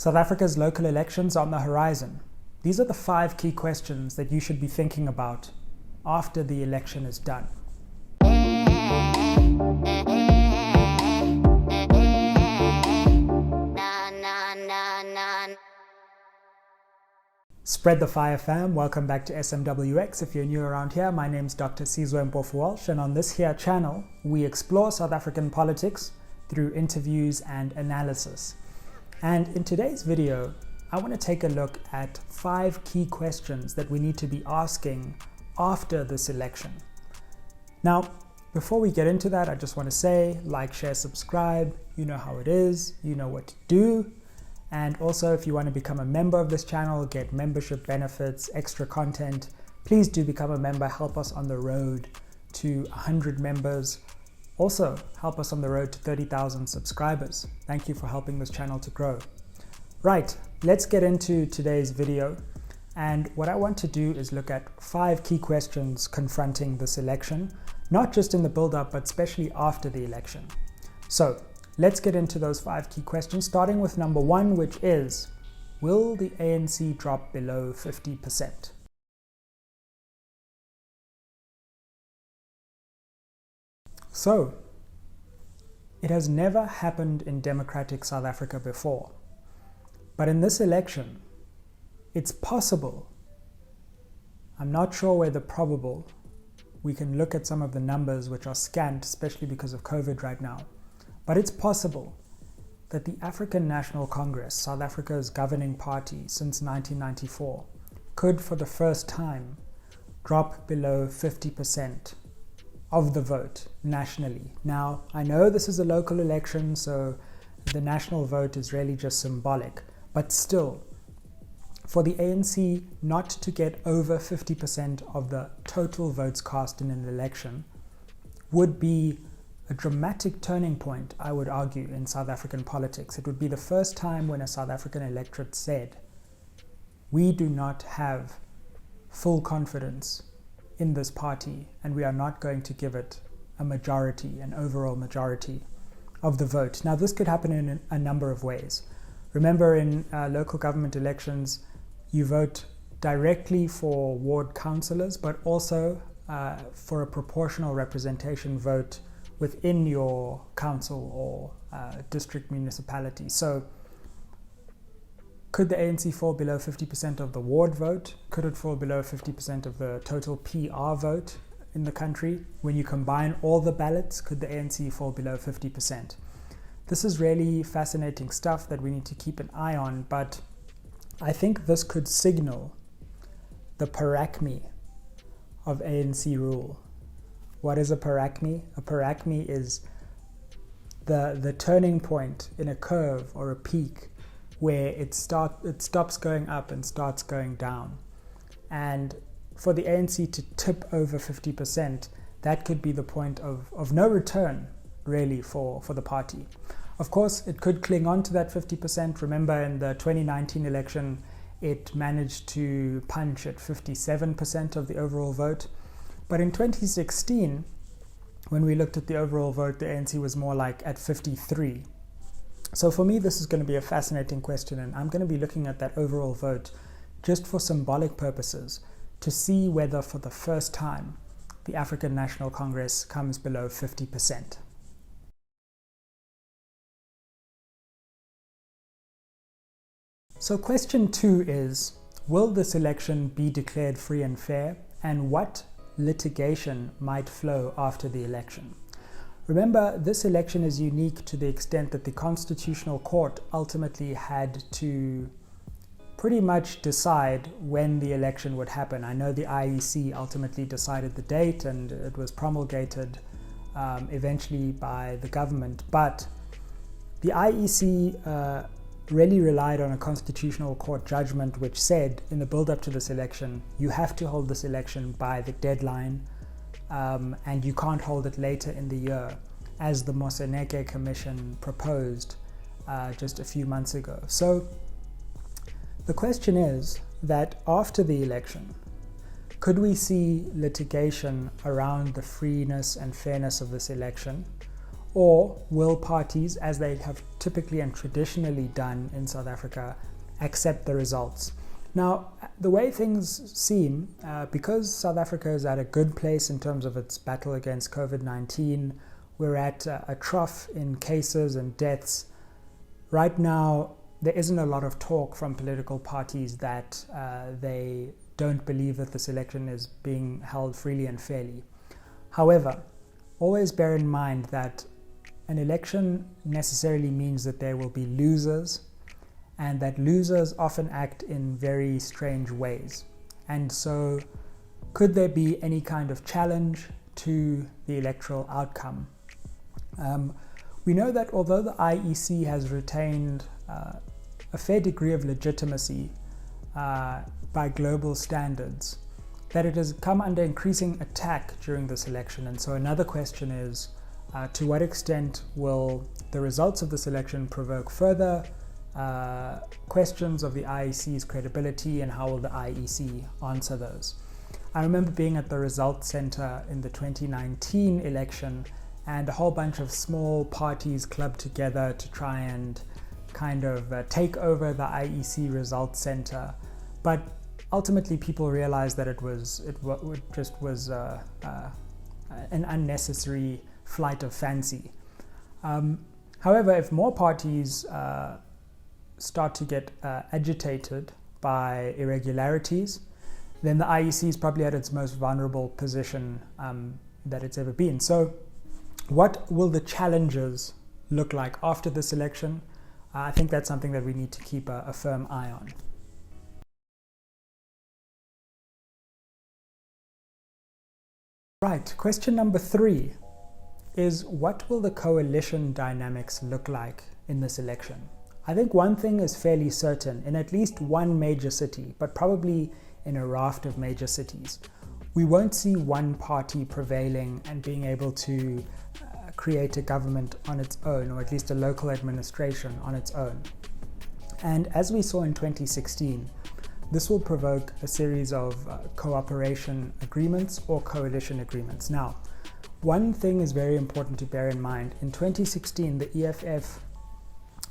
South Africa's local elections are on the horizon. These are the 5 key questions that you should be thinking about after the election is done. Spread the fire, fam. Welcome back to SMWX. If you're new around here, my name's Dr. Sizwe Mpofu-Walsh, and on this here channel, we explore South African politics through interviews and analysis. And in today's video, I want to take a look at 5 key questions that we need to be asking after this election. Now, before we get into that, I just want to say, like, share, subscribe. You know how it is, you know what to do. And also, if you want to become a member of this channel, get membership benefits, extra content, please do become a member. Help us on the road to 100 members. Also, help us on the road to 30,000 subscribers. Thank you for helping this channel to grow. Right, let's get into today's video. And what I want to do is look at 5 key questions confronting this election, not just in the build-up, but especially after the election. So let's get into those 5 key questions, starting with number 1, which is, will the ANC drop below 50%? So, it has never happened in democratic South Africa before. But in this election, it's possible. I'm not sure whether probable. We can look at some of the numbers which are scant, especially because of COVID right now. But it's possible that the African National Congress, South Africa's governing party since 1994, could for the first time drop below 50% of the vote nationally. Now, I know this is a local election, so the national vote is really just symbolic, but still, for the ANC not to get over 50% of the total votes cast in an election would be a dramatic turning point, I would argue, in South African politics. It would be the first time when a South African electorate said, we do not have full confidence in this party, and we are not going to give it a majority, an overall majority of the vote. Now, this could happen in a number of ways. Remember, in local government elections, you vote directly for ward councillors, but also for a proportional representation vote within your council or district municipality. So could the ANC fall below 50% of the ward vote? Could it fall below 50% of the total PR vote in the country? When you combine all the ballots, could the ANC fall below 50%? This is really fascinating stuff that we need to keep an eye on, but I think this could signal the paracme of ANC rule. What is a paracme? A paracme is the turning point in a curve or a peak where it stops going up and starts going down. And for the ANC to tip over 50%, that could be the point of no return, really, for the party. Of course, it could cling on to that 50%. Remember, in the 2019 election, it managed to punch at 57% of the overall vote. But in 2016, when we looked at the overall vote, the ANC was more like at 53%. So for me, this is going to be a fascinating question, and I'm going to be looking at that overall vote just for symbolic purposes to see whether for the first time the African National Congress comes below 50%. So question 2 is, will this election be declared free and fair, and what litigation might flow after the election? Remember, this election is unique to the extent that the Constitutional Court ultimately had to pretty much decide when the election would happen. I know the IEC ultimately decided the date and it was promulgated eventually by the government, but the IEC really relied on a Constitutional Court judgment which said in the build-up to this election, you have to hold this election by the deadline, and you can't hold it later in the year, as the Moseneke Commission proposed just a few months ago. So the question is that after the election, could we see litigation around the freeness and fairness of this election? Or will parties, as they have typically and traditionally done in South Africa, accept the results? Now, the way things seem, because South Africa is at a good place in terms of its battle against COVID-19, we're at a trough in cases and deaths. Right now, there isn't a lot of talk from political parties that they don't believe that this election is being held freely and fairly. However, always bear in mind that an election necessarily means that there will be losers, and that losers often act in very strange ways. And so, could there be any kind of challenge to the electoral outcome? We know that although the IEC has retained a fair degree of legitimacy by global standards, that it has come under increasing attack during this election. And so another question is, to what extent will the results of this election provoke further questions of the IEC's credibility, and how will the IEC answer those? I remember being at the results center in the 2019 election, and a whole bunch of small parties clubbed together to try and kind of take over the IEC results center. But ultimately people realized that it just was an unnecessary flight of fancy. However, if more parties start to get agitated by irregularities, then the IEC is probably at its most vulnerable position that it's ever been. So what will the challenges look like after this election? I think that's something that we need to keep a firm eye on. Right, question number 3 is, what will the coalition dynamics look like in this election? I think one thing is fairly certain: in at least one major city, but probably in a raft of major cities, we won't see one party prevailing and being able to create a government on its own, or at least a local administration on its own. And as we saw in 2016, this will provoke a series of cooperation agreements or coalition agreements. Now, one thing is very important to bear in mind. In 2016, the EFF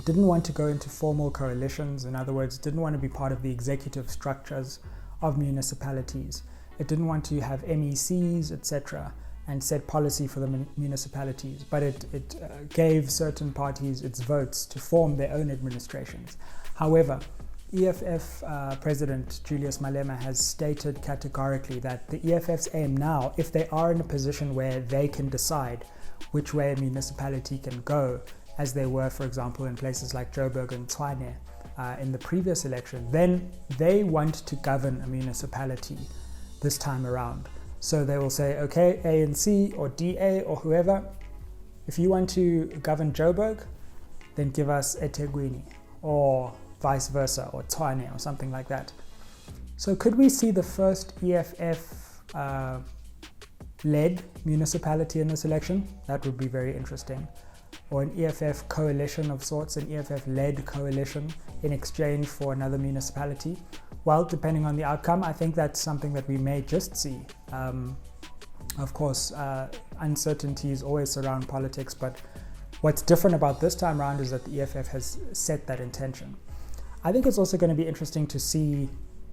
didn't want to go into formal coalitions. In other words, didn't want to be part of the executive structures of municipalities. It didn't want to have MECs, etc., and set policy for the municipalities, but it gave certain parties its votes to form their own administrations. However, EFF President Julius Malema has stated categorically that the EFF's aim now, if they are in a position where they can decide which way a municipality can go, as they were, for example, in places like Joburg and Tshwane in the previous election, then they want to govern a municipality this time around. So they will say, okay, ANC or DA or whoever, if you want to govern Joburg, then give us eThekwini, or vice versa, or Tshwane, or something like that. So could we see the first EFF-led municipality in this election? That would be very interesting. Or an EFF coalition of sorts, an EFF-led coalition in exchange for another municipality. Well, depending on the outcome, I think that's something that we may just see. Of course, uncertainties always surround politics, but what's different about this time around is that the EFF has set that intention. I think it's also going to be interesting to see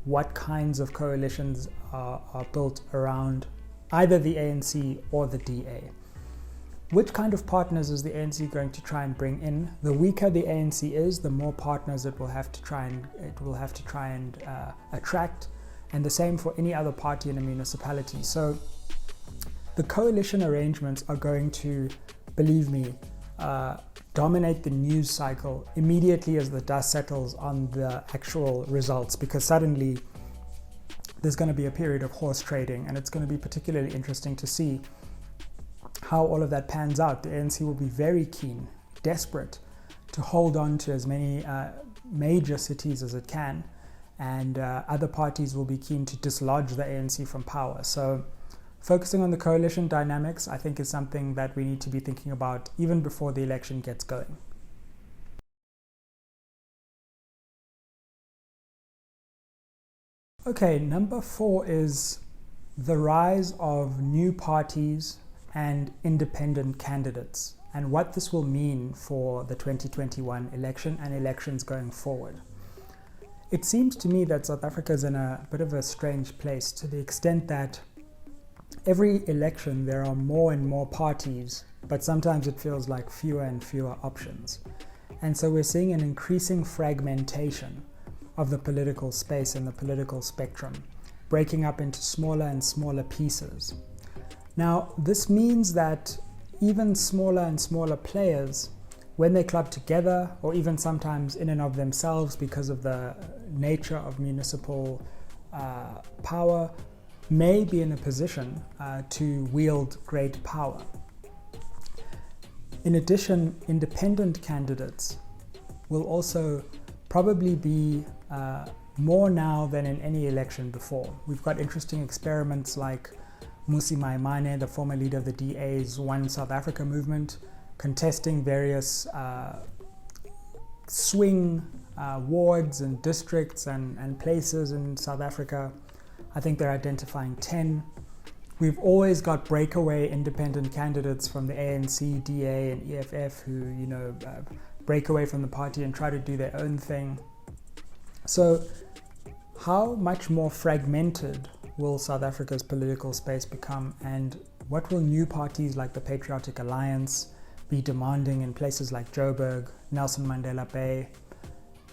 what kinds of coalitions are built around either the ANC or the DA. Which kind of partners is the ANC going to try and bring in? The weaker the ANC is, the more partners it will have to try and attract, and the same for any other party in a municipality. So the coalition arrangements are going to, believe me, dominate the news cycle immediately as the dust settles on the actual results, because suddenly there's going to be a period of horse trading, and it's going to be particularly interesting to see how all of that pans out. The ANC will be very keen, desperate to hold on to as many major cities as it can, and other parties will be keen to dislodge the ANC from power. So focusing on the coalition dynamics, I think, is something that we need to be thinking about even before the election gets going. Okay, number 4 is the rise of new parties and independent candidates and what this will mean for the 2021 election and elections going forward. It seems to me that South Africa is in a bit of a strange place, to the extent that every election there are more and more parties, but sometimes it feels like fewer and fewer options. And so we're seeing an increasing fragmentation of the political space and the political spectrum, breaking up into smaller and smaller pieces. Now, this means that even smaller and smaller players, when they club together, or even sometimes in and of themselves because of the nature of municipal power, may be in a position to wield great power. In addition, independent candidates will also probably be more now than in any election before. We've got interesting experiments like Mmusi Maimane, the former leader of the DA's One South Africa movement, contesting various swing wards and districts and places in South Africa. I think they're identifying 10. We've always got breakaway independent candidates from the ANC, DA, and EFF who, break away from the party and try to do their own thing. So, how much more fragmented will South Africa's political space become, and what will new parties like the Patriotic Alliance be demanding in places like Joburg, Nelson Mandela Bay,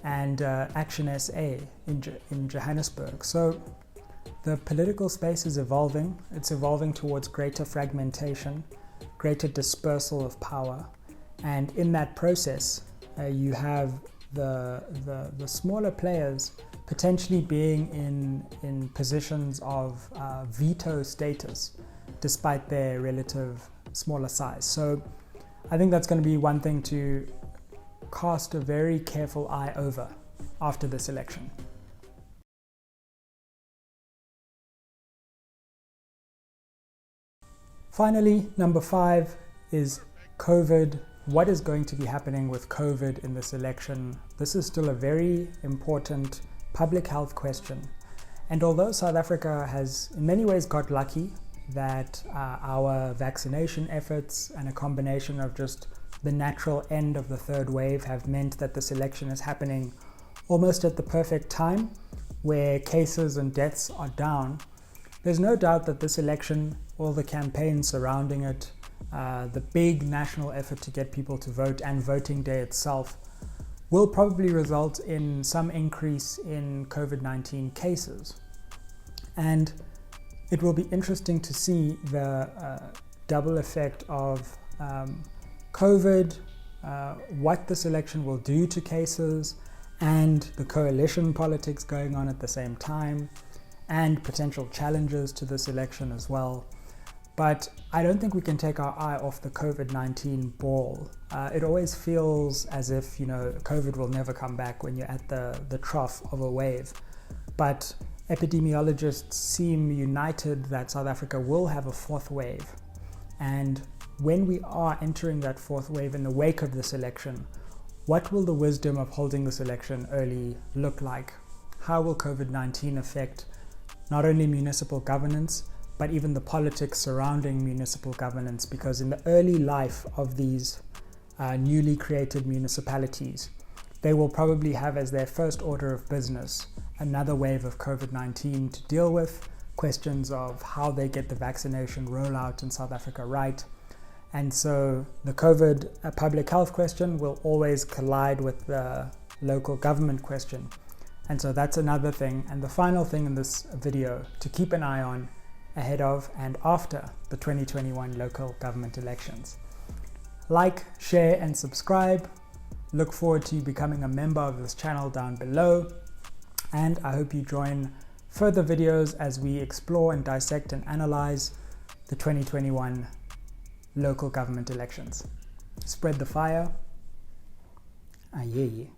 and Action SA in Johannesburg? So, the political space is evolving. It's evolving towards greater fragmentation, greater dispersal of power, and in that process, you have the smaller players potentially being in positions of veto status, despite their relative smaller size. So, I think that's going to be one thing to cast a very careful eye over after this election. Finally, number 5 is COVID. What is going to be happening with COVID in this election? This is still a very important public health question. And although South Africa has in many ways got lucky that our vaccination efforts and a combination of just the natural end of the third wave have meant that this election is happening almost at the perfect time, where cases and deaths are down, there's no doubt that this election, all the campaigns surrounding it, the big national effort to get people to vote, and voting day itself will probably result in some increase in COVID-19 cases. And it will be interesting to see the double effect of COVID, what this election will do to cases, and the coalition politics going on at the same time, and potential challenges to this election as well. But I don't think we can take our eye off the COVID-19 ball. It always feels as if, COVID will never come back when you're at the trough of a wave. But epidemiologists seem united that South Africa will have a fourth wave. And when we are entering that fourth wave in the wake of this election, what will the wisdom of holding this election early look like? How will COVID-19 affect not only municipal governance, but even the politics surrounding municipal governance? Because in the early life of these newly created municipalities, they will probably have as their first order of business another wave of COVID-19 to deal with, questions of how they get the vaccination rollout in South Africa right. And so the COVID public health question will always collide with the local government question. And so that's another thing. And the final thing in this video to keep an eye on ahead of and after the 2021 local government elections. Like, share, and subscribe. Look forward to you becoming a member of this channel down below. And I hope you join further videos as we explore and dissect and analyze the 2021 local government elections. Spread the fire. Aye.